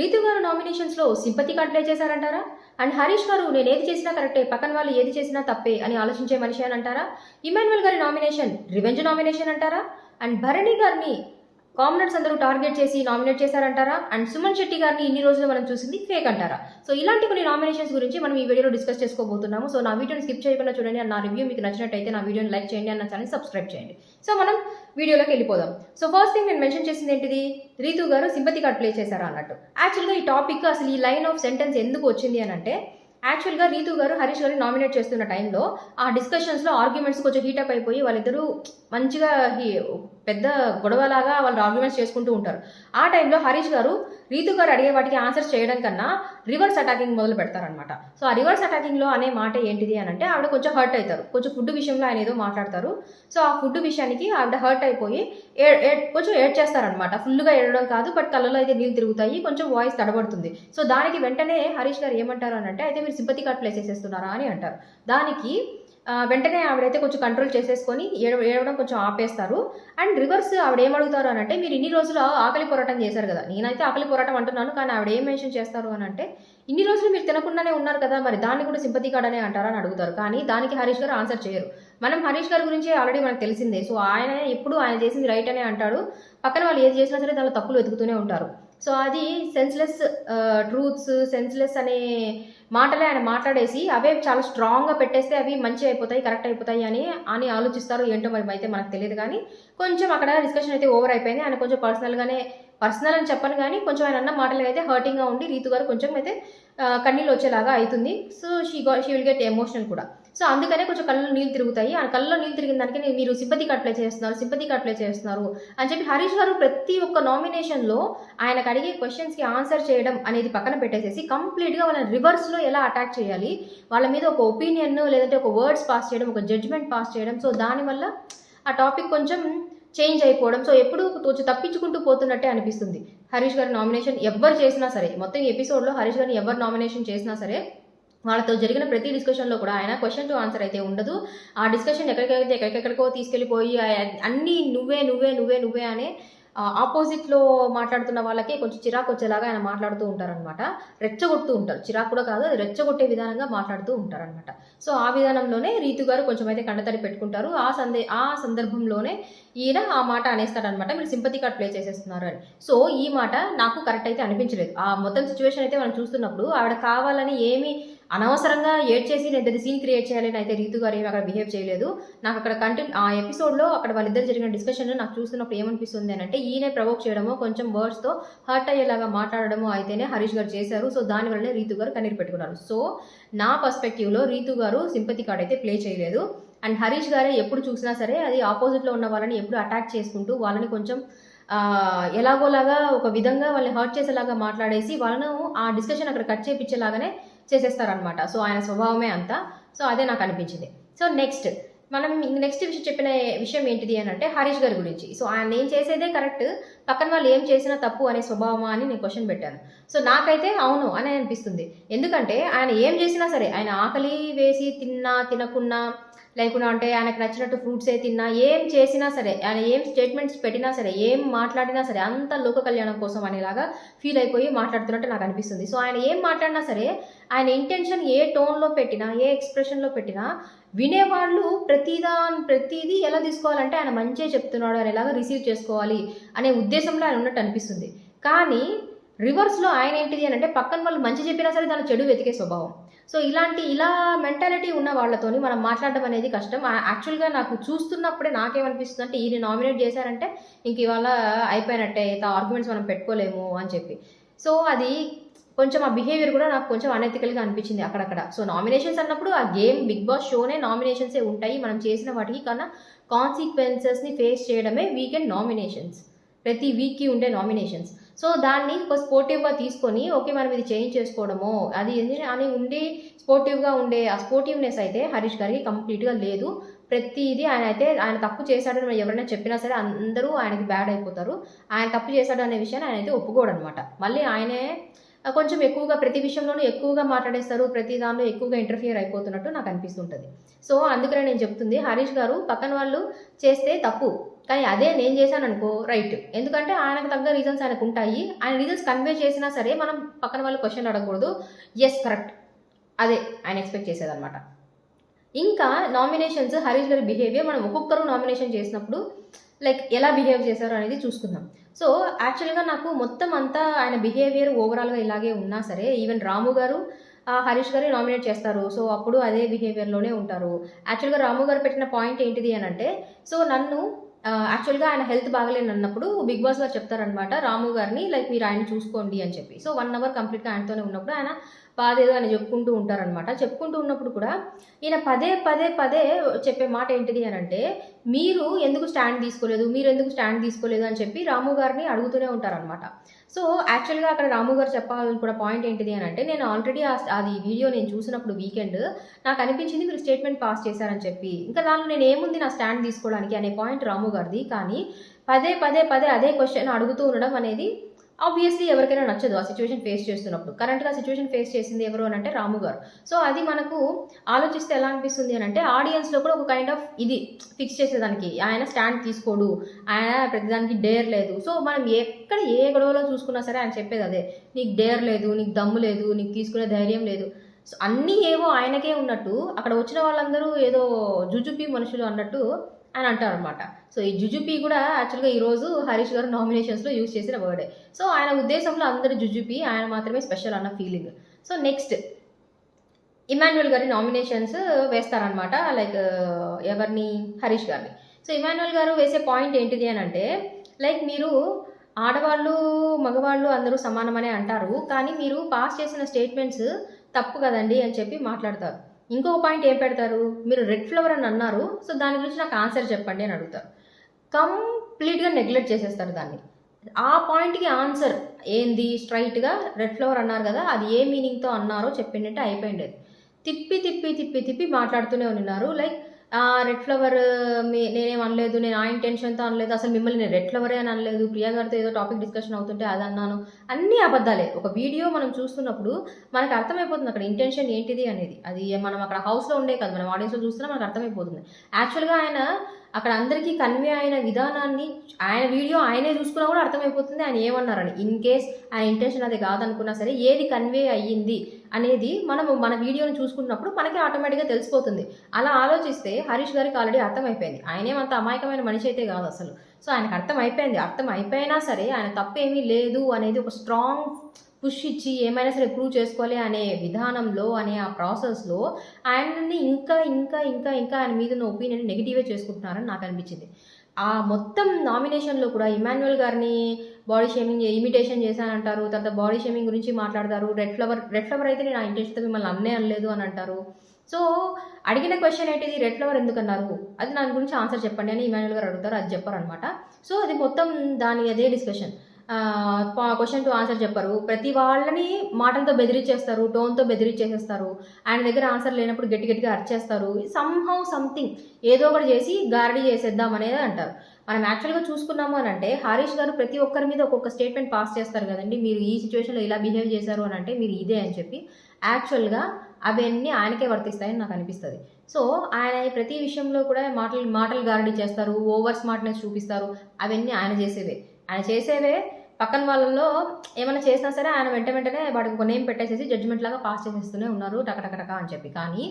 రీతు గారు నామినేషన్స్లో sympathy card play చేశారంటారా? అండ్ హరీష్ గారు నేను ఏది చేసినా కరెక్టే, పక్కన వాళ్ళు ఏది చేసినా తప్పే అని ఆలోచించే మనిషి అని అంటారా? ఇమాన్యుయల్ గారి నామినేషన్ రివెంజ్ నామినేషన్ అంటారా? అండ్ భరణి గారిని కామనర్స్ అందరూ టార్గెట్ చేసి నామినేట్ చేశారంటారా? అండ్ సుమన్ శెట్టి గారిని ఇన్ని రోజులు మనం చూసింది ఫేక్ అంటారా? సో ఇలాంటి కొన్ని నామినేషన్స్ గురించి మనం ఈ వీడియోలో డిస్కస్ చేసుకోబోతున్నాము. సో నా వీడియోని స్కిప్ చేయకుండా చూడండి. అండ్ నా రివ్యూ మీకు నచ్చినట్టయితే నా వీడియోని లైక్ చేయండి, అండ్ నా ఛానల్ సబ్స్క్రైబ్ చేయండి. సో మనం వీడియోలోకి వెళ్ళిపోదాం. సో ఫస్ట్ థింగ్ నేను మెన్షన్ చేసింది ఏంటిది, రీతు గారు సింపతి కార్డ్ ప్లే చేశారా అన్నట్టు. యాక్చువల్గా ఈ టాపిక్ అసలు ఈ లైన్ ఆఫ్ సెంటెన్స్ ఎందుకు వచ్చింది అని అంటే, యాక్చువల్గా రీతు గారు హరీష్ గారిని నామినేట్ చేస్తున్న టైంలో ఆ డిస్కషన్స్లో ఆర్గ్యుమెంట్స్ కొంచెం హీటప్ అయిపోయి వాళ్ళిద్దరూ మంచిగా పెద్ద గొడవలాగా వాళ్ళు ఆర్గ్యుమెంట్స్ చేసుకుంటూ ఉంటారు. ఆ టైంలో హరీష్ గారు రీతు గారు అడిగే వాటికి ఆన్సర్స్ చేయడం కన్నా రివర్స్ అటాకింగ్ మొదలు పెడతారనమాట. సో ఆ రివర్స్ అటాకింగ్లో అనే మాట ఏంటిది అని అంటే, ఆవిడ కొంచెం హర్ట్ అవుతారు. కొంచెం ఫుడ్ విషయంలో ఆయన ఏదో మాట్లాడతారు. సో ఆ ఫుడ్ విషయానికి ఆవిడ హర్ట్ అయిపోయి కొంచెం ఏడ్ చేస్తారనమాట. ఫుల్గా ఏడడం కాదు, బట్ కళ్ళలో అయితే నీళ్ళు తిరుగుతాయి, కొంచెం వాయిస్ తడబడుతుంది. సో దానికి వెంటనే హరీష్ గారు ఏమంటారు అని అంటే, అయితే మీరు సింపతి కార్డ్ ప్లే చేసేస్తున్నారా అని అంటారు. దానికి వెంటనే ఆవిడైతే కొంచెం కంట్రోల్ చేసేసుకొని ఏడవడం కొంచెం ఆపేస్తారు. అండ్ రివర్స్ ఆవిడ ఏమడుగుతారు అని అంటే, మీరు ఇన్ని రోజులు ఆకలి పోరాటం చేశారు కదా, నేనైతే ఆకలి పోరాటం అంటున్నాను, కానీ ఆవిడ ఏం మెన్షన్ చేస్తారు అని అంటే, ఇన్ని రోజులు మీరు తినకుండానే ఉన్నారు కదా, మరి దాన్ని కూడా సింపతి కార్డ్ అనే అంటారా అని అడుగుతారు. కానీ దానికి హరీష్ గారు ఆన్సర్ చేయరు. మనం హరీష్ గారి గురించి ఆల్రెడీ మనకు తెలిసిందే. సో ఆయన ఎప్పుడు ఆయన చేసింది రైట్ అనే అంటాడు, పక్కన వాళ్ళు ఏది చేసినా సరే దానిలో తప్పులు వెతుకుతూనే ఉంటారు. సో అది సెన్స్లెస్ ట్రూత్స్, సెన్స్లెస్ అనే మాటలే ఆయన మాట్లాడేసి అవే చాలా స్ట్రాంగ్గా పెట్టేస్తే అవి మంచి అయిపోతాయి, కరెక్ట్ అయిపోతాయి అని ఆలోచిస్తారు. ఏంటో మరి అయితే మనకు తెలియదు. కానీ కొంచెం అక్కడ డిస్కషన్ అయితే ఓవర్ అయిపోయింది. ఆయన కొంచెం పర్సనల్ అని చెప్పను, కానీ కొంచెం ఆయన అన్న మాటలు అయితే హర్టింగ్గా ఉండి రీతు గారు కొంచెం అయితే కన్నీళ్ళు వచ్చేలాగా అవుతుంది. So she will get emotional కూడా. సో అందుకనే కొంచెం కళ్ళలో నీళ్ళు తిరుగుతాయి. ఆ కళ్ళలో నీళ్ళు తిరిగిన దానికి మీరు సింపతి కార్డ్ ప్లే చేస్తున్నారు అని చెప్పి హరీష్ గారు ప్రతి ఒక్క నామినేషన్లో ఆయనకు అడిగే క్వశ్చన్స్కి ఆన్సర్ చేయడం అనేది పక్కన పెట్టేసేసి కంప్లీట్గా వాళ్ళని రివర్స్లో ఎలా అటాక్ చేయాలి, వాళ్ళ మీద ఒక ఒపీనియన్ లేదంటే ఒక వర్డ్స్ పాస్ చేయడం, ఒక జడ్జ్మెంట్ పాస్ చేయడం. సో దానివల్ల ఆ టాపిక్ కొంచెం చేంజ్ అయిపోవడం. సో ఎప్పుడు కొంచెం తప్పించుకుంటూ పోతున్నట్టే అనిపిస్తుంది. హరీష్ గారి నామినేషన్ ఎవరు చేసినా సరే, మొత్తం ఎపిసోడ్లో హరీష్ గారిని ఎవరు నామినేషన్ చేసినా సరే, వాళ్ళతో జరిగిన ప్రతి డిస్కషన్లో కూడా ఆయన క్వశ్చన్ టు ఆన్సర్ అయితే ఉండదు. ఆ డిస్కషన్ ఎక్కడికెక్కడికో తీసుకెళ్ళిపోయి అన్నీ నువ్వే అనే ఆపోజిట్లో మాట్లాడుతున్న వాళ్ళకే కొంచెం చిరాకు వచ్చేలాగా ఆయన మాట్లాడుతూ ఉంటారనమాట. రెచ్చగొడుతూ ఉంటారు. చిరాకు కూడా కాదు, అది రెచ్చగొట్టే విధానంగా మాట్లాడుతూ ఉంటారనమాట. సో ఆ విధానంలోనే రీతు గారు కొంచెం అయితే కండతడి పెట్టుకుంటారు. ఆ సందర్భంలోనే ఈయన ఆ మాట అనేస్తాడనమాట, మీరు సింపతి కార్డ్ ప్లే చేసేస్తున్నారు అని. సో ఈ మాట నాకు కరెక్ట్ అయితే అనిపించలేదు. ఆ మొత్తం సిచ్యువేషన్ అయితే మనం చూస్తున్నప్పుడు ఆవిడ కావాలని ఏమి అనవసరంగా ఏడ్ చేసి నేను పెద్ద సీన్ క్రియేట్ చేయాలని అయితే రీతు గారు ఏమి అక్కడ బిహేవ్ చేయలేదు. నాకు అక్కడ ఆ ఎపిసోడ్లో అక్కడ వాళ్ళిద్దరు జరిగిన డిస్కషన్ నాకు చూస్తున్నప్పుడు ఏమనిపిస్తుంది అని అంటే, ఈయనే ప్రవోక్ చేయడమో కొంచెం వర్డ్స్తో హర్ట్ అయ్యేలాగా మాట్లాడడమో అయితేనే హరీష్ గారు చేశారు. సో దానివల్లనే రీతు గారు కన్నీరు పెట్టుకున్నారు. సో నా పర్స్పెక్టివ్లో రీతు గారు సింపతి కార్డ్ అయితే ప్లే చేయలేదు. అండ్ హరీష్ గారే ఎప్పుడు చూసినా సరే అది ఆపోజిట్లో ఉన్న వాళ్ళని ఎప్పుడు అటాక్ చేసుకుంటూ వాళ్ళని కొంచెం ఎలాగోలాగా ఒక విధంగా వాళ్ళని హర్ట్ చేసేలాగా మాట్లాడేసి వాళ్ళను ఆ డిస్కషన్ అక్కడ కట్ చేయించేలాగానే చేసేస్తారనమాట. సో ఆయన స్వభావమే అంతా. సో అదే నాకు అనిపించింది. సో నెక్స్ట్ చెప్పిన విషయం ఏంటిది అని అంటే, హరీష్ గారి గురించి. సో ఆయన నేను చేసేదే కరెక్ట్, పక్కన వాళ్ళు ఏం చేసినా తప్పు అనే స్వభావమా అని నేను క్వశ్చన్ పెట్టాను. సో నాకైతే అవును అని అనిపిస్తుంది. ఎందుకంటే ఆయన ఏం చేసినా సరే, ఆయన ఆకలి వేసి తినకున్నా లేకుండా అంటే ఆయనకు నచ్చినట్టు ఫ్రూట్సే తిన్నా, ఏం చేసినా సరే, ఆయన ఏం స్టేట్మెంట్స్ పెట్టినా సరే, ఏం మాట్లాడినా సరే అంత లోక కళ్యాణం కోసం అనేలాగా ఫీల్ అయిపోయి మాట్లాడుతున్నట్టు నాకు అనిపిస్తుంది. సో ఆయన ఏం మాట్లాడినా సరే, ఆయన ఇంటెన్షన్ ఏ టోన్లో పెట్టినా, ఏ ఎక్స్ప్రెషన్లో పెట్టినా వినేవాళ్ళు ప్రతిదీ ఎలా తీసుకోవాలంటే ఆయన మంచిగా చెప్తున్నాడు అనేలాగా రిసీవ్ చేసుకోవాలి అనే ఉద్దేశంలో ఆయన ఉన్నట్టు అనిపిస్తుంది. కానీ రివర్స్లో ఆయన ఏంటిది అని అంటే, పక్కన వాళ్ళు మంచి చెప్పినా సరే దాని చెడు వెతికే స్వభావం. సో ఇలా మెంటాలిటీ ఉన్న వాళ్ళతోని మనం మాట్లాడడం అనేది కష్టం. యాక్చువల్గా నాకు చూస్తున్నప్పుడే నాకేమనిపిస్తుంది అంటే, ఈయన నామినేట్ చేశారంటే ఇంక ఇవాళ అయిపోయినట్టే, ఆర్గ్యుమెంట్స్ మనం పెట్టుకోలేము అని చెప్పి. సో అది కొంచెం ఆ బిహేవియర్ కూడా నాకు కొంచెం అనెథికల్గా అనిపించింది అక్కడక్కడ. సో నామినేషన్స్ అన్నప్పుడు ఆ గేమ్ బిగ్ బాస్ షోనే నామినేషన్సే ఉంటాయి. మనం చేసిన వాటికి కన్నా కాన్సిక్వెన్సెస్ని ఫేస్ చేయడమే వీకెండ్ నామినేషన్స్, ప్రతి వీక్కి ఉండే నామినేషన్స్. సో దాన్ని ఒక స్పోర్టివ్గా తీసుకొని ఓకే మనం ఇది చేంజ్ చేసుకోవడమో అది అని ఉండి స్పోర్టివ్గా ఉండే ఆ స్పోర్టివ్నెస్ అయితే హరీష్ గారికి కంప్లీట్గా లేదు. ప్రతిదీ ఆయన తప్పు చేశాడని ఎవరైనా చెప్పినా సరే అందరూ ఆయనకి బ్యాడ్ అయిపోతారు. ఆయన తప్పు చేశాడు అనే విషయాన్ని ఆయన అయితే ఒప్పుకోడు అనమాట. మళ్ళీ ఆయనే కొంచెం ఎక్కువగా ప్రతి విషయంలోనూ ఎక్కువగా మాట్లాడేస్తారు, ప్రతి దానిలో ఎక్కువగా ఇంటర్ఫియర్ అయిపోతున్నట్టు నాకు అనిపిస్తుంటుంది. సో అందుకనే నేను చెప్తుంది, హరీష్ గారు పక్కన వాళ్ళు చేస్తే తప్పు, కానీ అదే నేను చేశాను అనుకో రైట్, ఎందుకంటే ఆయనకు తగ్గ రీజన్స్ ఆయనకు ఉంటాయి. ఆయన రీజన్స్ కన్వే చేసినా సరే మనం పక్కన వాళ్ళు క్వశ్చన్ అడగకూడదు. ఎస్ కరెక్ట్, అదే ఆయన ఎక్స్పెక్ట్ చేసేదన్నమాట. ఇంకా నామినేషన్స్, హరీష్ గారి బిహేవియర్ మనం ఒక్కొక్కరు నామినేషన్ చేసినప్పుడు లైక్ ఎలా బిహేవ్ చేశారు అనేది చూసుకుందాం. సో యాక్చువల్గా నాకు మొత్తం అంతా ఆయన బిహేవియర్ ఓవరాల్గా ఇలాగే ఉన్నా సరే, ఈవెన్ రాము గారు హరీష్ గారి నామినేట్ చేస్తారు. సో అప్పుడు అదే బిహేవియర్లోనే ఉంటారు. యాక్చువల్గా రాము గారు పెట్టిన పాయింట్ ఏంటిది అని అంటే, సో నన్ను యాక్చువల్గా ఆయన హెల్త్ బాగలేని అన్నప్పుడు బిగ్ బాస్ గారు చెప్తారనమాట రాము గారిని, లైక్ మీరు ఆయన చూసుకోండి అని చెప్పి. సో 1 అవర్ కంప్లీట్గా ఆయనతోనే ఉన్నప్పుడు ఆయన బాధేదో ఆయన చెప్పుకుంటూ ఉంటారనమాట. చెప్పుకుంటూ ఉన్నప్పుడు కూడా ఈయన పదే పదే పదే చెప్పే మాట ఏంటిది అని అంటే, మీరు ఎందుకు స్టాండ్ తీసుకోలేదు, మీరు ఎందుకు స్టాండ్ తీసుకోలేదు అని చెప్పి రాము గారిని అడుగుతూనే ఉంటారనమాట. సో యాక్చువల్గా అక్కడ రాము గారు చెప్పాలనుకున్న పాయింట్ ఏంటిది అని అంటే, నేను ఆల్రెడీ అది వీడియో నేను చూసినప్పుడు వీకెండ్ నాకు అనిపించింది మీరు స్టేట్మెంట్ పాస్ చేశారని చెప్పి, ఇంకా దానిలో నేను ఏముంది నా స్టాండ్ తీసుకోవడానికి అనే పాయింట్ రాము గారిది. కానీ పదే పదే పదే అదే క్వశ్చన్ అడుగుతూ ఉండడం అనేది ఆబ్వియస్లీ ఎవరికైనా నచ్చదు ఆ సిచ్యువేషన్ ఫేస్ చేస్తున్నప్పుడు. కరెంట్గా సిచ్యువేషన్ ఫేస్ చేసింది ఎవరు అని అంటే రాము గారు. సో అది మనకు ఆలోచిస్తే ఎలా అనిపిస్తుంది అని అంటే, ఆడియన్స్లో కూడా ఒక కైండ్ ఆఫ్ ఇది ఫిక్స్ చేసేదానికి ఆయన స్టాండ్ తీసుకోడు, ఆయన ప్రతిదానికి డేర్ లేదు. సో మనం ఎక్కడ ఏ గొడవలో చూసుకున్నా సరే ఆయన చెప్పేది అదే, నీకు డేర్ లేదు, నీకు దమ్ము లేదు, నీకు తీసుకునే ధైర్యం లేదు. సో అన్నీ ఏవో ఆయనకే ఉన్నట్టు అక్కడ వచ్చిన వాళ్ళందరూ ఏదో జుజుపి మనుషులు అన్నట్టు అని అంటారు అనమాట. సో ఈ జుజుపి కూడా యాక్చువల్గా ఈరోజు హరీష్ గారు నామినేషన్స్లో యూజ్ చేసిన వర్డే. సో ఆయన ఉద్దేశంలో అందరూ జుజుపి, ఆయన మాత్రమే స్పెషల్ అన్న ఫీలింగ్. సో నెక్స్ట్ ఇమాన్యుయల్ గారి నామినేషన్స్ వేస్తారనమాట, లైక్ ఎవరిని, హరీష్ గారిని. సో ఇమాన్యుయల్ గారు వేసే పాయింట్ ఏంటిది అని అంటే, లైక్ మీరు ఆడవాళ్ళు మగవాళ్ళు అందరూ సమానమనే అంటారు, కానీ మీరు పాస్ చేసిన స్టేట్మెంట్స్ తప్పు కదండి అని చెప్పి మాట్లాడతారు. ఇంకొక పాయింట్ ఏం పెడతారు, మీరు రెడ్ ఫ్లవర్ అని అన్నారు, సో దాని గురించి నాకు ఆన్సర్ చెప్పండి అని అడుగుతారు. కంప్లీట్గా నెగ్లెక్ట్ చేసేస్తారు దాన్ని. ఆ పాయింట్కి ఆన్సర్ ఏంది, స్ట్రైట్గా రెడ్ ఫ్లవర్ అన్నారు కదా, అది ఏ మీనింగ్తో అన్నారో చెప్పిందంటే అయిపోయింది. తిప్పి తిప్పి తిప్పి తిప్పి మాట్లాడుతూనే ఉన్నారు. లైక్ రెడ్ ఫ్లవర్ నేనేం అనలేదు, నేను ఆ ఇంటెన్షన్తో అనలేదు, అసలు మిమ్మల్ని నేను రెడ్ ఫ్లవరే అని అనలేదు, ప్రియా గారితో ఏదో టాపిక్ డిస్కషన్ అవుతుంటే అది అన్నాను, అన్నీ అబద్ధాలే. ఒక వీడియో మనం చూస్తున్నప్పుడు మనకు అర్థమైపోతుంది అక్కడ ఇంటెన్షన్ ఏంటిది అనేది. అది మనం అక్కడ హౌస్లో ఉండే కాదు, మనం ఆడియన్స్లో చూస్తున్నా మనకు అర్థమైపోతుంది. యాక్చువల్గా ఆయన అక్కడ అందరికీ కన్వే అయిన విధానాన్ని ఆయన వీడియో ఆయనే చూసుకున్నా కూడా అర్థమైపోతుంది ఆయన ఏమన్నారని. ఇన్ కేస్ ఆయన ఇంటెన్షన్ అది కాదనుకున్నా సరే ఏది కన్వే అయ్యింది అనేది మనము మన వీడియోని చూసుకున్నప్పుడు మనకి ఆటోమేటిక్గా తెలిసిపోతుంది. అలా ఆలోచిస్తే హరీష్ గారికి ఆల్రెడీ అర్థమైపోయింది, ఆయనేమంత అమాయకమైన మనిషి అయితే కాదు అసలు. సో ఆయనకు అర్థమైపోయింది, అర్థం అయిపోయినా సరే ఆయన తప్పేమీ లేదు అనేది ఒక స్ట్రాంగ్ పుష్ ఇచ్చి ఏమైనా సరే ప్రూవ్ చేసుకోవాలి అనే విధానంలో, అనే ఆ ప్రాసెస్లో ఆయనని ఇంకా ఇంకా ఇంకా ఇంకా ఆయన మీద ఉన్న ఒపీనియన్ నెగిటివే చేసుకుంటున్నారని నాకు అనిపించింది. ఆ మొత్తం నామినేషన్లో కూడా ఇమాన్యుయల్ గారిని బాడీ షేమింగ్ ఇమిటేషన్ చేశానంటారు, తర్వాత బాడీ షేమింగ్ గురించి మాట్లాడతారు. రెడ్ ఫ్లవర్ అయితే నేను ఆ ఇంటెన్షన్తో మిమ్మల్ని అనలేదు అని అంటారు. సో అడిగిన క్వశ్చన్ ఏంటిది, రెడ్ ఫ్లవర్ ఎందుకు అన్నారు, అది దాని గురించి ఆన్సర్ చెప్పండి అని ఇమాన్యుయల్ గారు అడుగుతారు, అది చెప్పారనమాట. సో అది మొత్తం దాని అదే డిస్కషన్, క్వశ్చన్ టు ఆన్సర్ చెప్పరు. ప్రతి వాళ్ళని మాటలతో బెదిరించేస్తారు, టోన్తో బెదిరించేసేస్తారు. ఆయన దగ్గర ఆన్సర్ లేనప్పుడు గట్టి గట్టిగా అరిచేస్తారు. సమ్హౌ సంథింగ్ ఏదో ఒకటి చేసి గారడీ చేసేద్దాం అనేది అంటారు. మనం యాక్చువల్గా చూసుకున్నాము అని అంటే హరీష్ గారు ప్రతి ఒక్కరి మీద ఒక్కొక్క స్టేట్మెంట్ పాస్ చేస్తారు కదండి, మీరు ఈ సిచ్యువేషన్లో ఇలా బిహేవ్ చేశారు అని అంటే మీరు ఇదే అని చెప్పి. యాక్చువల్గా అవన్నీ ఆయనకే వర్తిస్తాయని నాకు అనిపిస్తుంది. సో ఆయన ప్రతి విషయంలో కూడా మాటలు గారడీ చేస్తారు, ఓవర్ స్మార్ట్నెస్ చూపిస్తారు. అవన్నీ ఆయన చేసేవే పక్కన వాళ్ళలో ఏమైనా చేసినా సరే ఆయన వెంటనే వాడికి ఒక నేమ్ పెట్టేసేసి జడ్జిమెంట్ లాగా పాస్ చేసేస్తూనే ఉన్నారు టకటకటక అని చెప్పి. కానీ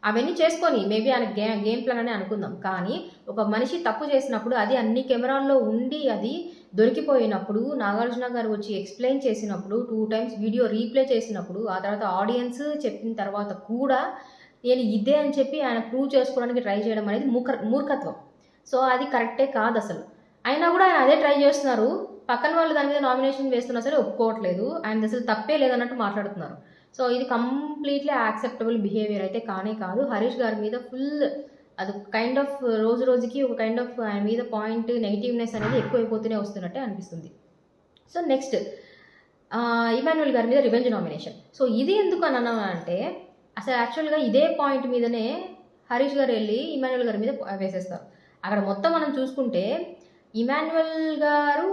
అవన్నీ చేసుకొని మేబీ ఆయన గేమ్ ప్లాన్ అని అనుకుందాం, కానీ ఒక మనిషి తప్పు చేసినప్పుడు అది అన్ని కెమెరాల్లో ఉండి అది దొరికిపోయినప్పుడు, నాగార్జున గారు వచ్చి ఎక్స్ప్లెయిన్ చేసినప్పుడు, 2 times వీడియో రీప్లే చేసినప్పుడు, ఆ తర్వాత ఆడియన్స్ చెప్పిన తర్వాత కూడా నేను ఇదే అని చెప్పి ఆయన ప్రూవ్ చేసుకోవడానికి ట్రై చేయడం అనేది మూర్ఖత్వం. సో అది కరెక్టే కాదు అసలు. అయినా కూడా ఆయన అదే ట్రై చేస్తున్నారు. పక్కన వాళ్ళు దాని మీద నామినేషన్ వేస్తున్నా సరే ఒప్పుకోవట్లేదు, ఆయన అసలు తప్పే లేదన్నట్టు మాట్లాడుతున్నారు. సో ఇది కంప్లీట్లీ యాక్సెప్టబుల్ బిహేవియర్ అయితే కానే కాదు. హరీష్ గారి మీద ఫుల్ అది కైండ్ ఆఫ్ రోజుకి ఒక కైండ్ ఆఫ్ ఆయన మీద పాయింట్ నెగిటివ్నెస్ అనేది ఎక్కువైపోతూనే వస్తున్నట్టే అనిపిస్తుంది. సో నెక్స్ట్ ఇమాన్యుయల్ గారి మీద రివెంజ్ నామినేషన్. సో ఇది ఎందుకు అన్నా అంటే, అసలు యాక్చువల్గా ఇదే పాయింట్ మీదనే హరీష్ గారు వెళ్ళి ఇమాన్యుయల్ గారి మీద వేసేస్తారు. అక్కడ మొత్తం మనం చూసుకుంటే ఇమాన్యుయల్ గారు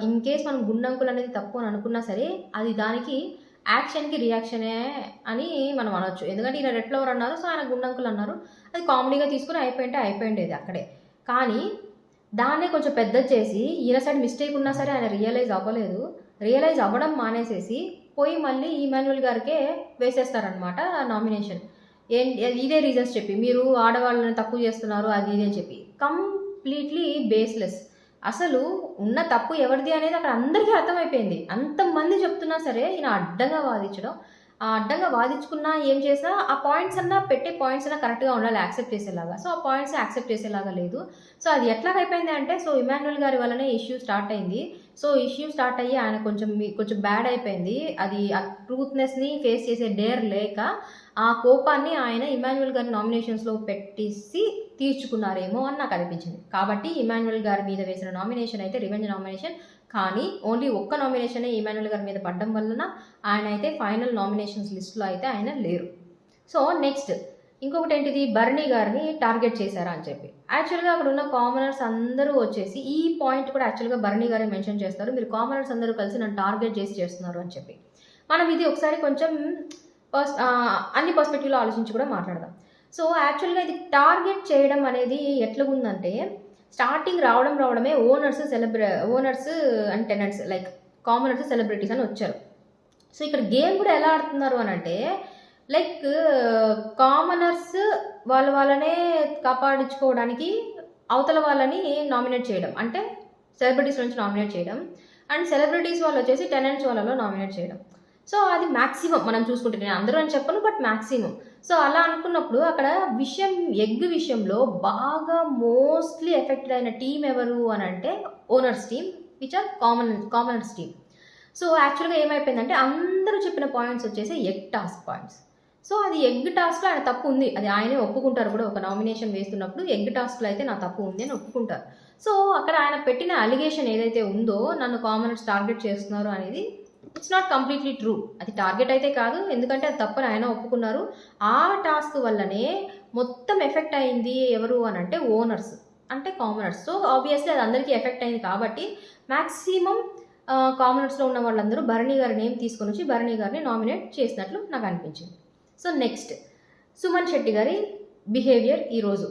ఇన్ కేస్ మనం గుండంకులు అనేది తప్పు అని అనుకున్నా సరే అది దానికి యాక్షన్కి రియాక్షనే అని మనం అనొచ్చు. ఎందుకంటే ఈయన రెడ్ ఫ్లవర్ అన్నారు, సో ఆయన గుండంకులు అన్నారు, అది కామెడీగా తీసుకుని అయిపోయిండేది అక్కడే. కానీ దాన్నే కొంచెం పెద్దది చేసి ఈయన సైడ్ మిస్టేక్ ఉన్నా సరే ఆయన రియలైజ్ అవ్వడం మానేసేసి పోయి మళ్ళీ ఇమాన్యుయల్ గారికే వేసేస్తారనమాట నామినేషన్. ఇదే రీజన్స్ చెప్పి మీరు ఆడవాళ్ళని తక్కువ చేస్తున్నారు అది ఇదే చెప్పి కంప్లీట్లీ బేస్లెస్. అసలు ఉన్న తప్పు ఎవరిది అనేది అక్కడ అందరికీ అర్థమైపోయింది. అంతమంది చెప్తున్నా సరే ఈయన అడ్డంగా వాదించడం, ఆ అడ్డంగా వాదించుకున్నా ఏం చేసినా ఆ పాయింట్స్ అన్నా పెట్టే పాయింట్స్ అన్నా కరెక్ట్గా ఉండాలి యాక్సెప్ట్ చేసేలాగా. సో ఆ పాయింట్స్ యాక్సెప్ట్ చేసేలాగా లేదు. సో అది ఎట్లా అయిపోయింది అంటే సో ఇమాన్యుయల్ గారి వల్లనే ఇష్యూ స్టార్ట్ అయింది. సో ఇష్యూ స్టార్ట్ అయ్యి ఆయన కొంచెం బ్యాడ్ అయిపోయింది. అది ఆ ట్రూత్నెస్ని ఫేస్ చేసే డేర్ లేక ఆ కోపాన్ని ఆయన ఇమాన్యుయల్ గారి నామినేషన్స్లో పెట్టేసి తీర్చుకున్నారేమో అని నాకు అనిపించింది. కాబట్టి ఇమాన్యుయల్ గారి మీద వేసిన నామినేషన్ అయితే రివెంజ్ నామినేషన్. కానీ ఓన్లీ ఒక్క నామినేషనే ఇమాన్యుయల్ గారి మీద పడడం వలన ఆయన అయితే ఫైనల్ నామినేషన్స్ లిస్ట్లో అయితే ఆయన లేరు. సో నెక్స్ట్ ఇంకొకటి ఏంటిది, బర్నీ గారిని టార్గెట్ చేశారా అని చెప్పి. యాక్చువల్గా అక్కడ ఉన్న కామనర్స్ అందరూ వచ్చేసి ఈ పాయింట్ కూడా యాక్చువల్గా బర్నీ గారే మెన్షన్ చేస్తారు, మీరు కామనర్స్ అందరూ కలిసి నన్ను టార్గెట్ చేస్తున్నారు అని చెప్పి. మనం ఇది ఒకసారి కొంచెం అన్ని పర్స్పెక్టివ్లో ఆలోచించి కూడా మాట్లాడదాం. సో యాక్చువల్గా ఇది టార్గెట్ చేయడం అనేది ఎట్లా ఉందంటే స్టార్టింగ్ రావడమే owners and tenants like commoners celebrities అని వచ్చారు. సో ఇక్కడ గేమ్ కూడా ఎలా ఆడుతున్నారు అని అంటే లైక్ కామనర్స్ వాళ్ళనే కాపాడించుకోవడానికి అవతల వాళ్ళని నామినేట్ చేయడం, అంటే సెలబ్రిటీస్ నుంచి నామినేట్ చేయడం, అండ్ సెలబ్రిటీస్ వాళ్ళు వచ్చేసి టెనెంట్స్ వాళ్ళలో నామినేట్ చేయడం. సో అది మ్యాక్సిమం మనం చూసుకుంటే, నేను అందరూ అని చెప్పను బట్ మ్యాక్సిమం. సో అలా అనుకున్నప్పుడు అక్కడ ఎగ్ విషయంలో బాగా మోస్ట్లీ ఎఫెక్టెడ్ అయిన టీం ఎవరు అని అంటే owners team, which are commoners team. So యాక్చువల్గా ఏమైపోయిందంటే అందరూ చెప్పిన పాయింట్స్ వచ్చేసి ఎగ్ టాస్క్ పాయింట్స్. సో అది ఎగ్ టాస్క్లో ఆయన తప్పు ఉంది, అది ఆయనే ఒప్పుకుంటారు కూడా. ఒక నామినేషన్ వేస్తున్నప్పుడు ఎగ్ టాస్క్లో అయితే నా తప్పు ఉంది అని ఒప్పుకుంటారు. సో అక్కడ ఆయన పెట్టిన అలిగేషన్ ఏదైతే ఉందో నన్ను కామనర్స్ టార్గెట్ చేస్తున్నారు అనేది ఇట్స్ నాట్ కంప్లీట్లీ ట్రూ. అది టార్గెట్ అయితే కాదు, ఎందుకంటే అది తప్పని ఆయన ఒప్పుకున్నారు. ఆ టాస్క్ వల్లనే మొత్తం ఎఫెక్ట్ అయింది ఎవరు అని అంటే ఓనర్స్, అంటే కామనర్స్. సో ఆబ్వియస్లీ అది అందరికీ ఎఫెక్ట్ అయింది కాబట్టి మ్యాక్సిమం కామనర్స్లో ఉన్న వాళ్ళందరూ భరణి గారి నేమ్ తీసుకొని వచ్చి భరణి గారిని నామినేట్ చేసినట్లు నాకు అనిపించింది. సో నెక్స్ట్ సుమన్ శెట్టి గారి బిహేవియర్ ఈరోజు.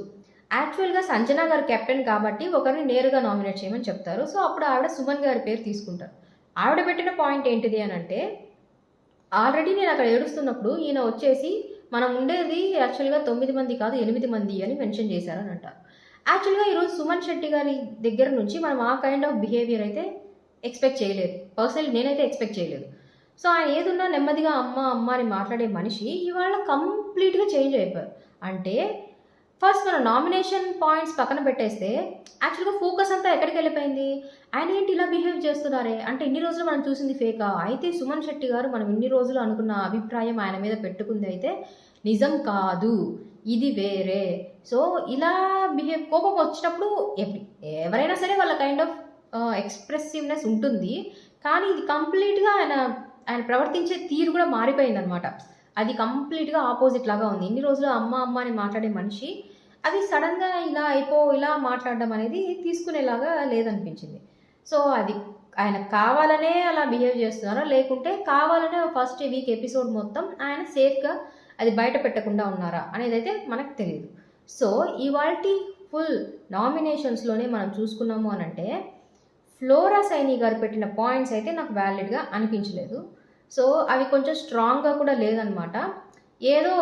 యాక్చువల్గా సంజన గారు కెప్టెన్ కాబట్టి ఒకరిని నేరుగా నామినేట్ చేయమని చెప్తారు. సో అప్పుడు ఆవిడ సుమన్ గారి పేరు తీసుకుంటారు. ఆవిడ పెట్టిన పాయింట్ ఏంటిది అని అంటే ఆల్రెడీ నేను అక్కడ ఏడుస్తున్నప్పుడు ఈయన వచ్చేసి మనం ఉండేది యాక్చువల్గా 9 మంది కాదు 8 మంది అని మెన్షన్ చేశారని అంటారు. యాక్చువల్గా ఈరోజు సుమన్ శెట్టి గారి దగ్గర నుంచి మనం ఆ కైండ్ ఆఫ్ బిహేవియర్ అయితే ఎక్స్పెక్ట్ చేయలేదు. పర్సనల్లీ నేనైతే ఎక్స్పెక్ట్ చేయలేదు. సో ఆయన ఏదున్నా నెమ్మదిగా అమ్మ అని మాట్లాడే మనిషి ఇవాళ కంప్లీట్గా చేంజ్ అయిపోయారు. అంటే ఫస్ట్ మన నామినేషన్ పాయింట్స్ పక్కన పెట్టేస్తే యాక్చువల్గా ఫోకస్ అంతా ఎక్కడికి వెళ్ళిపోయింది, ఆయన ఏంటి ఇలా బిహేవ్ చేస్తున్నారే అంటే ఇన్ని రోజులు మనం చూసింది ఫేకా, అయితే సుమన్ శెట్టి గారు మనం ఇన్ని రోజులు అనుకున్న అభిప్రాయం ఆయన మీద పెట్టుకుంది అయితే నిజం కాదు, ఇది వేరే. సో ఇలా బిహేవ్ కోపం వచ్చినప్పుడు ఎవరైనా సరే వాళ్ళ కైండ్ ఆఫ్ ఎక్స్ప్రెసివ్నెస్ ఉంటుంది, కానీ ఇది కంప్లీట్గా ఆయన ప్రవర్తించే తీరు కూడా మారిపోయిందనమాట. అది కంప్లీట్గా ఆపోజిట్ లాగా ఉంది. ఇన్ని రోజులు అమ్మ అని మాట్లాడే మనిషి అది సడన్గా ఇలా మాట్లాడడం అనేది తీసుకునేలాగా లేదనిపించింది. సో అది ఆయన కావాలనే అలా బిహేవ్ చేస్తున్నారా లేకుంటే కావాలనే ఫస్ట్ వీక్ ఎపిసోడ్ మొత్తం ఆయన సేఫ్గా అది బయట పెట్టకుండా ఉన్నారా అనేది అయితే మనకు తెలియదు. సో ఇవాల్టి ఫుల్ నామినేషన్స్లోనే మనం చూసుకున్నాము అని అంటే ఫ్లోరా సైని గారు పెట్టిన పాయింట్స్ అయితే నాకు వ్యాలిడ్గా అనిపించలేదు. సో అవి కొంచెం స్ట్రాంగ్గా కూడా లేదనమాట, ఏదో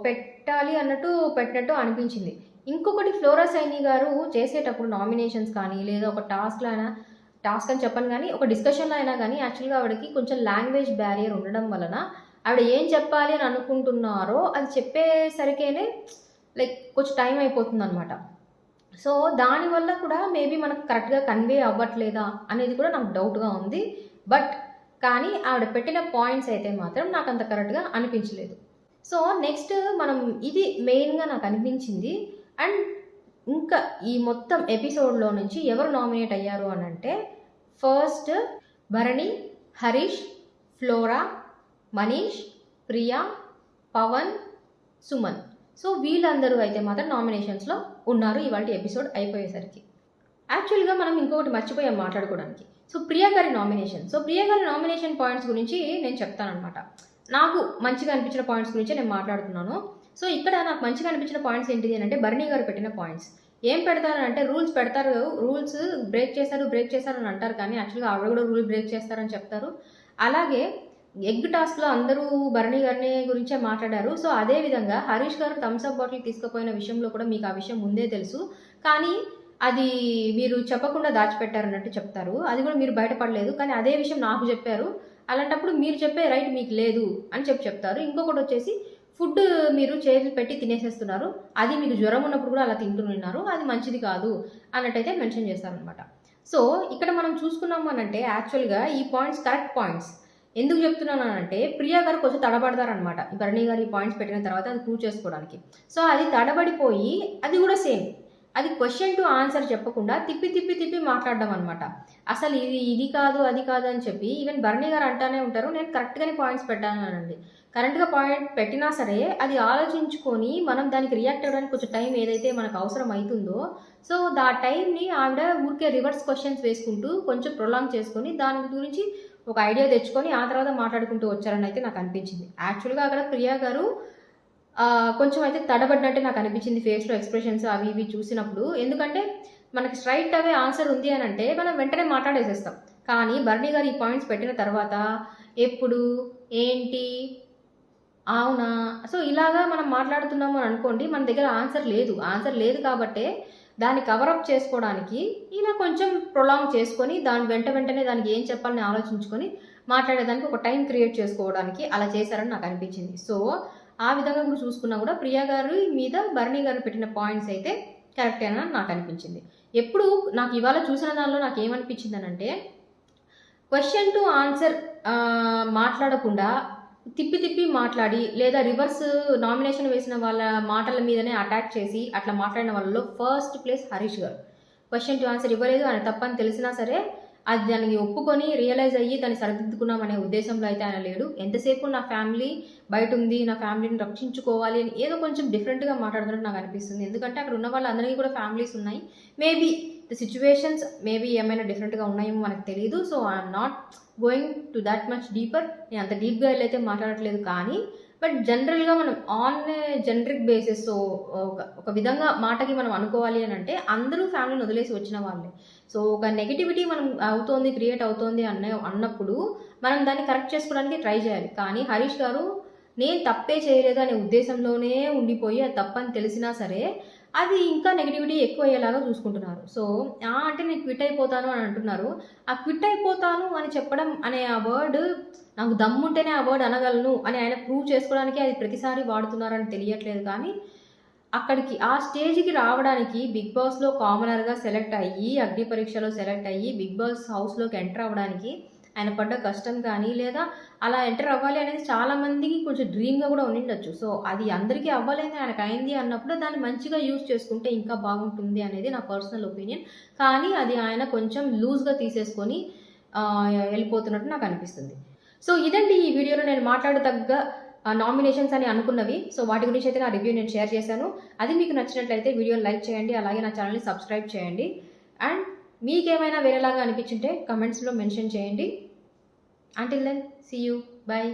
పెట్టాలి అన్నట్టు పెట్టినట్టు అనిపించింది. ఇంకొకటి ఫ్లోరా సైని గారు చేసేటప్పుడు నామినేషన్స్ కానీ లేదా ఒక టాస్క్ అని చెప్పను కానీ ఒక డిస్కషన్లో అయినా కానీ యాక్చువల్గా ఆవిడకి కొంచెం లాంగ్వేజ్ బ్యారియర్ ఉండడం వలన ఆవిడ ఏం చెప్పాలి అని అనుకుంటున్నారో అది చెప్పేసరికేనే లైక్ కొంచెం టైం అయిపోతుంది అనమాట. సో దానివల్ల కూడా మేబీ మనకు కరెక్ట్గా కన్వే అవ్వట్లేదా అనేది కూడా నాకు డౌట్గా ఉంది. బట్ కానీ ఆవిడ పెట్టిన పాయింట్స్ అయితే మాత్రం నాకు అంత కరెక్ట్గా అనిపించలేదు. సో నెక్స్ట్ మనం ఇది మెయిన్గా నాకు అనిపించింది. అండ్ ఇంకా ఈ మొత్తం ఎపిసోడ్లో నుంచి ఎవరు నామినేట్ అయ్యారు అని అంటే first Bharani, Harish, Flora, Manish, Priya, Pavan, Suman. So వీళ్ళందరూ అయితే మాత్రం నామినేషన్స్లో ఉన్నారు ఇవాళ ఎపిసోడ్ అయిపోయేసరికి. యాక్చువల్గా మనం ఇంకొకటి మర్చిపోయాం మాట్లాడుకోవడానికి. సో ప్రియా గారి నామినేషన్ పాయింట్స్ గురించి నేను చెప్తానమాట. నాకు మంచిగా అనిపించిన పాయింట్స్ గురించి నేను మాట్లాడుతున్నాను. సో ఇక్కడ నాకు మంచిగా అనిపించిన పాయింట్స్ ఏంటిది అని అంటే భరణి గారు పెట్టిన పాయింట్స్. ఏం పెడతారంటే రూల్స్ పెడతారు, రూల్స్ బ్రేక్ చేశారు అని అంటారు, కానీ యాక్చువల్గా ఆవిడ కూడా రూల్ బ్రేక్ చేస్తారని చెప్తారు. అలాగే ఎగ్ టాస్క్లో అందరూ భరణి గారిని గురించే మాట్లాడారు. సో అదే విధంగా హరీష్ గారు థమ్స్అప్ బాటిల్ తీసుకుపోయిన విషయంలో కూడా మీకు ఆ విషయం ముందే తెలుసు, కానీ అది మీరు చెప్పకుండా దాచిపెట్టారన్నట్టు చెప్తారు. అది కూడా మీరు బయటపడలేదు, కానీ అదే విషయం నాకు చెప్పారు. అలాంటప్పుడు మీరు చెప్పే రైట్ మీకు లేదు అని చెప్తారు. ఇంకొకటి వచ్చేసి ఫుడ్ మీరు చేతులు పెట్టి తినేసేస్తున్నారు, అది మీకు జ్వరం ఉన్నప్పుడు కూడా అలా తింటున్నారు, అది మంచిది కాదు అన్నట్టయితే మెన్షన్ చేస్తారనమాట. సో ఇక్కడ మనం చూసుకున్నాము అనంటే యాక్చువల్గా ఈ పాయింట్స్ కరెక్ట్ పాయింట్స్. ఎందుకు చెప్తున్నాను అంటే ప్రియా గారు కొంచెం తడబడతారనమాట భరణి గారు ఈ పాయింట్స్ పెట్టిన తర్వాత అది ప్రూవ్ చేసుకోవడానికి. సో అది తడబడిపోయి అది కూడా సేమ్, అది క్వశ్చన్ టు ఆన్సర్ చెప్పకుండా తిప్పి మాట్లాడడం అనమాట. అసలు ఇది కాదు అది కాదు అని చెప్పి ఈవెన్ భరణి గారు అంటానే ఉంటారు, నేను కరెక్ట్గానే పాయింట్స్ పెట్టాను అనండి. కరెక్ట్గా పాయింట్ పెట్టినా సరే అది ఆలోచించుకొని మనం దానికి రియాక్ట్ అవ్వడానికి కొంచెం టైం ఏదైతే మనకు అవసరం అవుతుందో, సో ఆ టైంని ఆవిడ ఊరికే రివర్స్ క్వశ్చన్స్ వేసుకుంటూ కొంచెం ప్రొలాంగ్ చేసుకొని దాని గురించి ఒక ఐడియా తెచ్చుకొని ఆ తర్వాత మాట్లాడుకుంటూ వచ్చారని అయితే నాకు అనిపించింది. యాక్చువల్గా అక్కడ ప్రియా గారు కొంచెం అయితే తడబడినట్టే నాకు అనిపించింది ఫేస్లో ఎక్స్ప్రెషన్స్ అవి ఇవి చూసినప్పుడు. ఎందుకంటే మనకి స్ట్రైట్ అవే ఆన్సర్ ఉంది అని అంటే మనం వెంటనే మాట్లాడేసేస్తాం, కానీ భరణి గారు ఈ పాయింట్స్ పెట్టిన తర్వాత ఎప్పుడు ఏంటి అవునా, సో ఇలాగా మనం మాట్లాడుతున్నాము అని అనుకోండి, మన దగ్గర ఆన్సర్ లేదు కాబట్టే దాన్ని కవరప్ చేసుకోవడానికి ఇలా కొంచెం ప్రొలాంగ్ చేసుకొని దాని వెంటనే దానికి ఏం చెప్పాలని ఆలోచించుకొని మాట్లాడేదానికి ఒక టైం క్రియేట్ చేసుకోవడానికి అలా చేశారని నాకు అనిపించింది. సో ఆ విధంగా కూడా చూసుకున్నా కూడా ప్రియా గారి మీద భరణి గారు పెట్టిన పాయింట్స్ అయితే కరెక్ట్ అని నాకు అనిపించింది. ఎప్పుడు నాకు ఇవాళ చూసిన దానిలో నాకు ఏమనిపించింది అని అంటే క్వశ్చన్ టు ఆన్సర్ మాట్లాడకుండా తిప్పి మాట్లాడి లేదా రివర్స్ నామినేషన్ వేసిన వాళ్ళ మాటల మీదనే అటాక్ చేసి అట్లా మాట్లాడిన వాళ్ళలో ఫస్ట్ ప్లేస్ హరీష్ గారు. క్వశ్చన్ టు ఆన్సర్ ఇవ్వలేదు, ఆయన తప్పని తెలిసినా సరే అది దానికి ఒప్పుకొని రియలైజ్ అయ్యి దాన్ని సరిదిద్దుకున్నాం అనే ఉద్దేశంలో అయితే ఆయన లేడు. ఎంతసేపు నా ఫ్యామిలీ బయట ఉంది, నా ఫ్యామిలీని రక్షించుకోవాలి అని ఏదో కొంచెం డిఫరెంట్గా మాట్లాడుతున్నట్టు నాకు అనిపిస్తుంది. ఎందుకంటే అక్కడ ఉన్న వాళ్ళందరికీ కూడా ఫ్యామిలీస్ ఉన్నాయి, మేబీ ద సిచ్యువేషన్స్ మేబీ ఏమైనా డిఫరెంట్గా ఉన్నాయేమో మనకు తెలియదు. So I'm not going to that much deeper, నేను అంత డీప్గా వెళ్ళైతే మాట్లాడట్లేదు, కానీ బట్ జనరల్గా మనం ఆన్ జనరిక్ బేసిస్, సో ఒక విధంగా మాటకి మనం అనుకోవాలి అని అంటే అందరూ ఫ్యామిలీని వదిలేసి వచ్చిన వాళ్ళే. సో ఒక నెగిటివిటీ మనం క్రియేట్ అవుతోంది అన్నప్పుడు మనం దాన్ని కరెక్ట్ చేసుకోవడానికి ట్రై చేయాలి. కానీ హరీష్ గారు నేను తప్పే చేయలేదు అనే ఉద్దేశంలోనే ఉండిపోయి అది తప్పని తెలిసినా సరే అది ఇంకా నెగిటివిటీ ఎక్కువ అయ్యేలాగా చూసుకుంటున్నారు. సో అంటే నేను క్విట్ అయిపోతాను అని అంటున్నారు. ఆ క్విట్ అయిపోతాను అని చెప్పడం అనే ఆ వర్డ్, నాకు దమ్ముంటేనే ఆ వర్డ్ అనగలను అని ఆయన ప్రూవ్ చేసుకోవడానికి అది ప్రతిసారి వాడుతున్నారని తెలియట్లేదు. కానీ అక్కడికి ఆ స్టేజ్కి రావడానికి బిగ్ బాస్లో కామనర్గా సెలెక్ట్ అయ్యి అగ్ని పరీక్షలో సెలెక్ట్ అయ్యి బిగ్ బాస్ హౌస్లోకి ఎంటర్ అవ్వడానికి ఆయన పడ్డ కష్టం కానీ లేదా అలా ఎంటర్ అవ్వాలి అనేది చాలామందికి కొంచెం డ్రీమ్గా కూడా ఉండిండొచ్చు. సో అది అందరికీ అవ్వలేదు, ఆయనకు అయింది అన్నప్పుడు దాన్ని మంచిగా యూజ్ చేసుకుంటే ఇంకా బాగుంటుంది అనేది నా పర్సనల్ ఒపీనియన్. కానీ అది ఆయన కొంచెం లూజ్గా తీసేసుకొని వెళ్ళిపోతున్నట్టు నాకు అనిపిస్తుంది. సో ఇదండి ఈ వీడియోలో నేను మాట్లాడదగ్గ నామినేషన్స్ అని అనుకున్నవి. సో వాటి గురించి అయితే నా రివ్యూ నేను షేర్ చేశాను. అది మీకు నచ్చినట్లయితే వీడియోని లైక్ చేయండి, అలాగే నా ఛానల్ని సబ్స్క్రైబ్ చేయండి. అండ్ మీకేమైనా వేరేలాగా అనిపించుంటే కమెంట్స్లో మెన్షన్ చేయండి. Until then, see you. Bye.